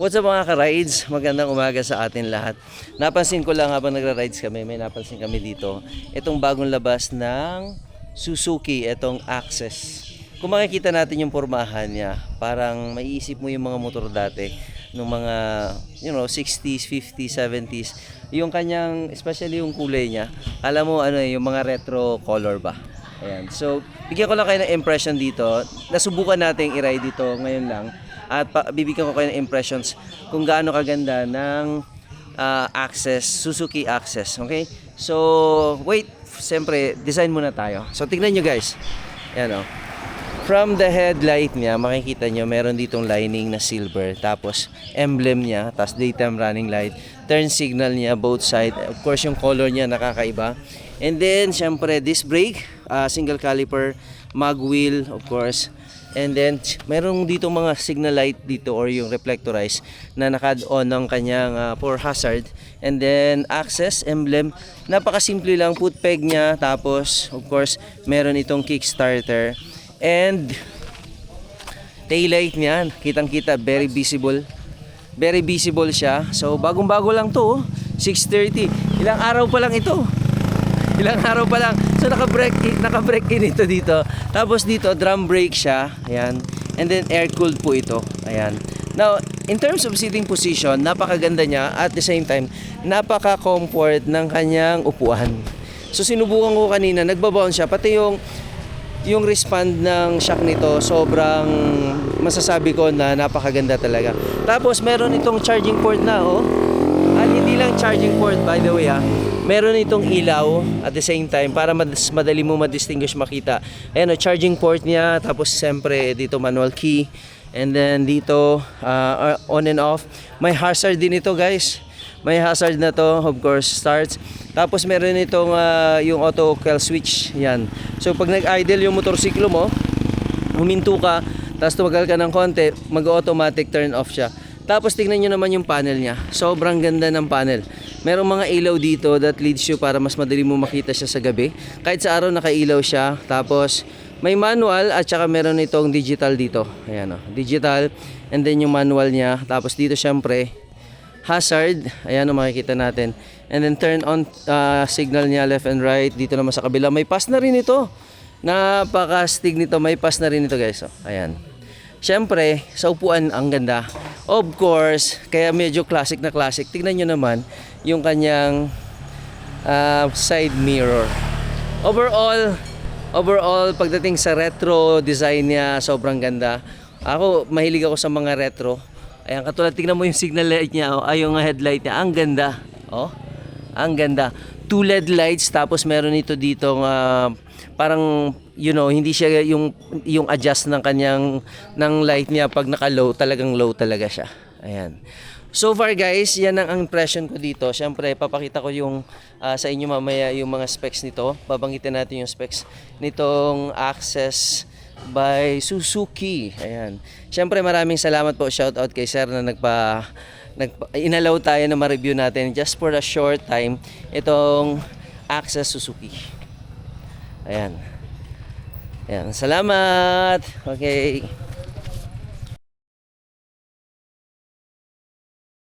What's up mga ka-rides? Magandang umaga sa atin lahat. Napansin ko lang habang nagra-rides kami, may napansin kami dito. Itong bagong labas ng Suzuki, itong Access. Kung makikita natin yung pormahan niya, parang maiisip mo yung mga motor dati, nung mga 60s, 50s, 70s. Yung kanyang, especially yung kulay niya, alam mo yung mga retro color ba? Ayan. So, bigyan ko lang kayo ng impression dito. Nasubukan natin i-ride dito ngayon lang. At bibigyan ko kayo ng impressions kung gaano kaganda ng Access, Suzuki Access. Okay? So, wait. Siyempre, design muna tayo. So, tignan nyo guys. Ayan o. From the headlight niya, makikita nyo, meron ditong lining na silver. Tapos, emblem niya. Tapos, daytime running light. Turn signal niya, both side. Of course, yung color niya nakakaiba. And then, siyempre, disc brake. Single caliper. Mag wheel, of course. And then, merong dito mga signal light dito or yung reflectorize na naka-on ng kanyang for hazard. And then, access, emblem. Napakasimple lang, put peg niya. Tapos, of course, meron itong kickstarter. And, taillight niya, kitang-kita, very visible. Very visible siya. So, bagong-bago lang to, 6:30. Ilang araw pa lang ito. Ilang araw pa lang. So naka-brake in ito dito. Tapos dito drum brake siya. Ayan. And then air cooled po ito. Ayan. Now, in terms of seating position, napakaganda niya at the same time napaka-comfort ng kanyang upuan. So sinubukan ko kanina, nagbabounce siya pati yung respond ng shock nito, sobrang masasabi ko na napakaganda talaga. Tapos meron itong charging port na At hindi lang charging port, by the way meron itong ilaw at the same time para mas madali mo ma-distinguish makita. Ayan charging port niya, tapos siyempre dito manual key. And then dito on and off. May hazard din ito guys. May hazard na to, of course, starts. Tapos meron itong yung auto kill switch. Yan. So pag nag-idle yung motorsiklo mo, huminto ka, tapos tumagal ka ng konti, mag-automatic turn off siya. Tapos tingnan nyo naman yung panel niya. Sobrang ganda ng panel. Merong mga ilaw dito that leads you para mas madali mo makita siya sa gabi. Kahit sa araw nakailaw siya. Tapos may manual at saka meron itong digital dito. Ayan digital. And then yung manual niya. Tapos dito syempre hazard. Ayan makikita natin. And then turn on signal niya left and right. Dito naman sa kabila. May pass na rin ito. Napaka-stig nito. May pass na rin ito guys. Ayan. Siyempre, sa upuan ang ganda. Of course, kaya medyo classic na classic. Tignan nyo naman yung kanyang side mirror. Overall, pagdating sa retro design niya, sobrang ganda. Ako, mahilig ako sa mga retro. Ayan, katulad, tignan mo yung signal light niya, yung headlight niya. Ang ganda. Ang ganda. 2 LED lights, tapos meron ito ditong parang hindi siya yung adjust ng kanyang light niya pag naka-low, talagang low talaga siya. Ayan. So far guys, yan ang impression ko dito. Siyempre, papakita ko yung sa inyo mamaya yung mga specs nito. Babanggitin natin yung specs nitong Access by Suzuki. Ayan. Siyempre, maraming salamat po. Shout out kay Sir na inalaw tayo na ma-review natin just for a short time itong Access Suzuki. Ayan. Ayan. Salamat. Okay.